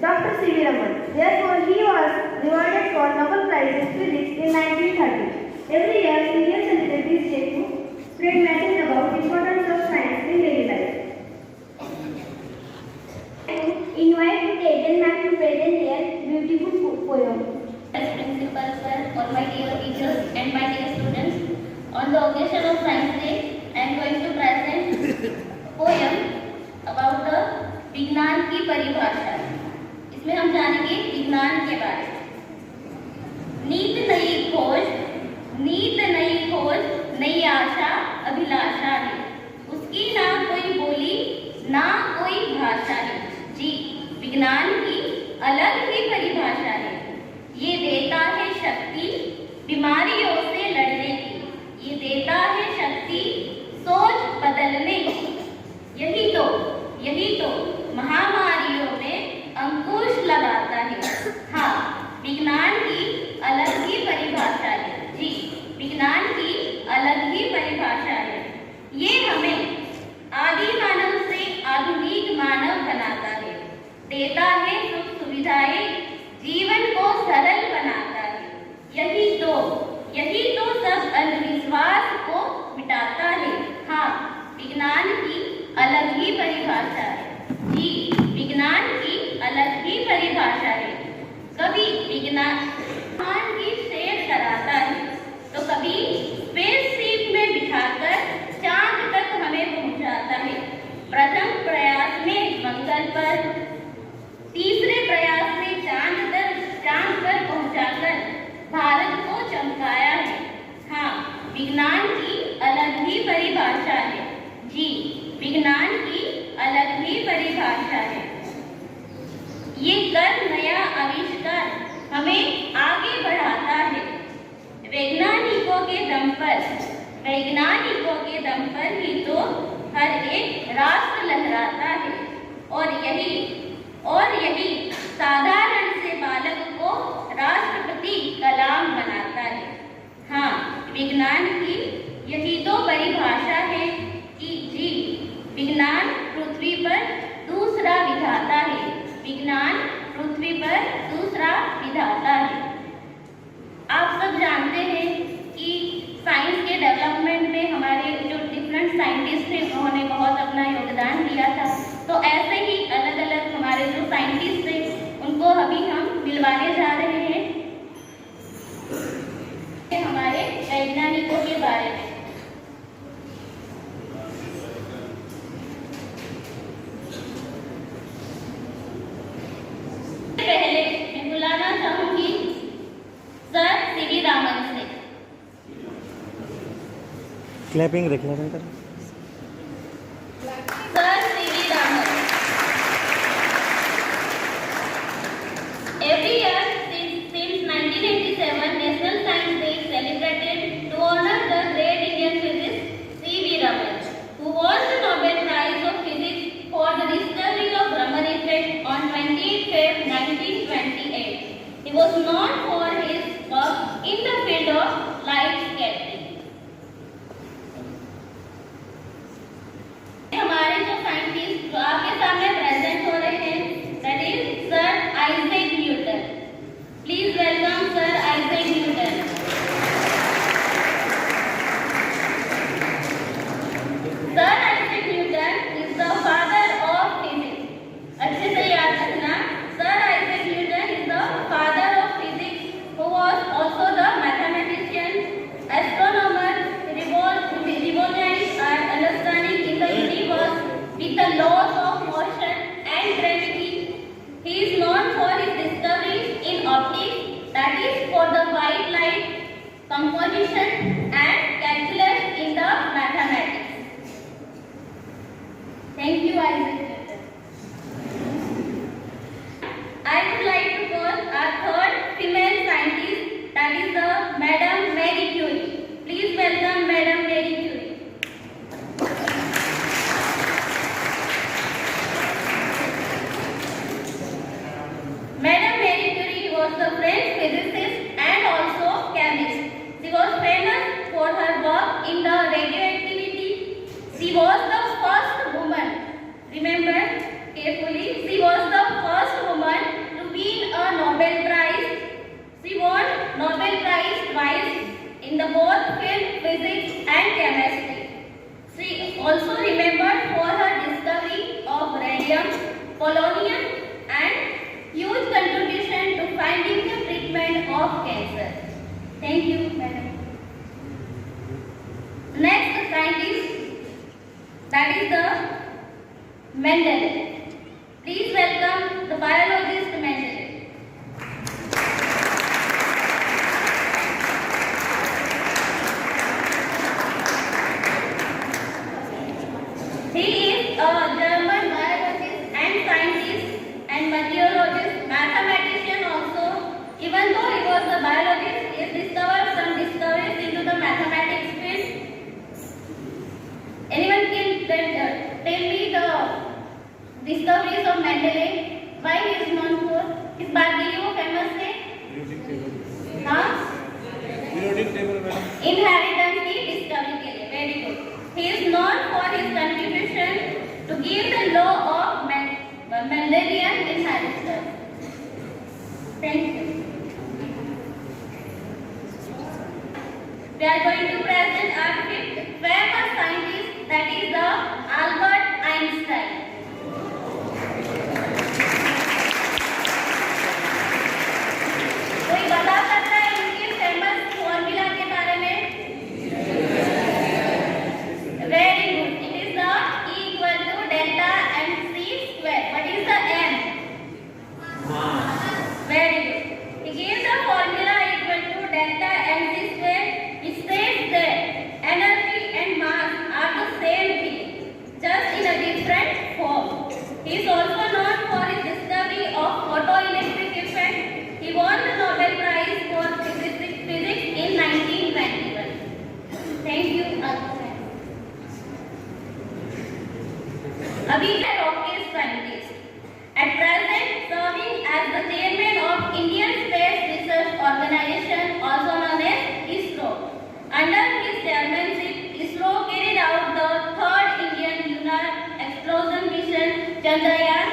Dr. C.V. Raman. Therefore, he was rewarded for Nobel Prize in Physics in 1930. Every year, Indian celebrate this day to spread message about the importance of science in daily life. Invite Tejan ma'am to present their beautiful poem. As principal sir, all my dear teachers and my dear students, on the occasion of Science Day, I am going to present a poem about the विज्ञान की परिभाषा। इसमें हम जानेंगे विज्ञान के बारे में। नीत नई खोज, नई आशा, अभिलाषा है। उसकी ना कोई बोली, ना कोई भाषा है। जी, विज्ञान की अलग ही परिभाषा है। ये देता है शक्ति बीमारियों से लड़ने की, ये देता है शक्ति सोच बदलने की। यही तो महामारियों में अंकुश लगाता है। हाँ, विज्ञान की अलग ही परिभाषा है। जी, विज्ञान की अलग ही परिभाषा है। ये हमें आदि मानव से आधुनिक मानव बनाता है, देता है सुख सुविधाएं, जीवन को सरल बनाता है। यही तो सब अंधविश्वास को मिटाता है। हाँ, विज्ञान की अलग ही परिभाषा है। जी, विज्ञान की अलग ही परिभाषा है। कभी विज्ञान की सैर कराता है, तो कभी स्पेसशिप में बिठाकर चांद तक हमें पहुंचाता है। प्रथम प्रयास में मंगल पर, तीसरे प्रयास में चांद पर पहुंचाकर भारत को चमकाया है। हाँ, विज्ञान की अलग ही परिभाषा है। जी, विज्ञान की अलग ही परिभाषा है। ये कर नया आविष्कार हमें आगे बढ़ाता है। वैज्ञानिकों के दम पर ही तो हर एक राष्ट्र लहराता है। और यही साधारण से बालक को राष्ट्रपति कलाम बनाता है। हाँ, विज्ञान की यही तो परिभाषा है कि जी, विज्ञान पृथ्वी पर दूसरा विधाता है। विज्ञान पृथ्वी पर दूसरा विधाता है। आप सब जानते हैं कि साइंस के डेवलपमेंट में हमारे जो डिफरेंट साइंटिस्ट थे उन्होंने बहुत अपना योगदान दिया था। तो ऐसे ही अलग अलग हमारे जो साइंटिस्ट थे उनको अभी हम मिलवाने जा रहे हैं हमारे वैज्ञानिकों के बारे में। पहले मैं बुलाना चाहूंगी सर सीवी रामन से। क्लैपिंग कर sir CV Raman. Every year since 1987, National Science Day is celebrated to honor the great Indian physicist C.V. Raman, who won the Nobel Prize of Physics for the discovery of Raman effect on 28 February 1928. He was known for his work in the field of light scattering. हमारे जो scientist जो आपके सामने present हो रहे हैं, that is Sir Isaac Newton. Please welcome Sir Isaac Newton. Sir Isaac Newton is the father of physics. अच्छे से याद रखना, Sir Isaac Newton is the father of physics, who was also the mathematician, astronomer, revolutionized our understanding in the universe with the laws of motion and gravity. He is known for his discoveries in optics, that is for the white light, composition and calculus in the mathematics. Thank you, Isaac Newton. I would like to call our third female scientist, that is the Madam Marie Curie. Please welcome Madam Marie Curie. Madam Marie Curie was the French physicist and also chemist. She was famous for her work in the radioactivity. She was the first woman, remember carefully, she was the first woman in the both field physics and chemistry. She also remembered for her discovery of radium, polonium, and huge contribution to finding the treatment of cancer. Thank you, madam. Next scientist, that is the Mendel. Please welcome the biologist Mendel. He is a German biologist and scientist and meteorologist, mathematician also. Even though he was a biologist, he discovered some discoveries into the mathematics field. Anyone can tell me the discoveries of Mendeleev? Why he is known for? किस बात के लिए वो famous थे? हाँ? Periodic table, madam. Inheritance की discovery के लिए. Very good. He is known for his contribution to give the law of Mendelian inheritance. Thank you. We are going to present our fifth famous scientist, that is the Albert Einstein. कोई बता सकता है इनके famous formula के बारे में? Very good. It is the E equal to delta mc square. What is the m? Very good. He gives the formula equal to delta mc square. It says that energy and mass are the same thing, just in a different form. He is also known for his discovery of photoelectric effect. He won the Nobel Prize for physics in 1921. Thank you. Abhi है rocket scientist. At present, serving as the chairman of Indian Space Research Organization, also known as ISRO. Under his chairmanship, ISRO carried out the third Indian lunar exploration mission Chandrayaan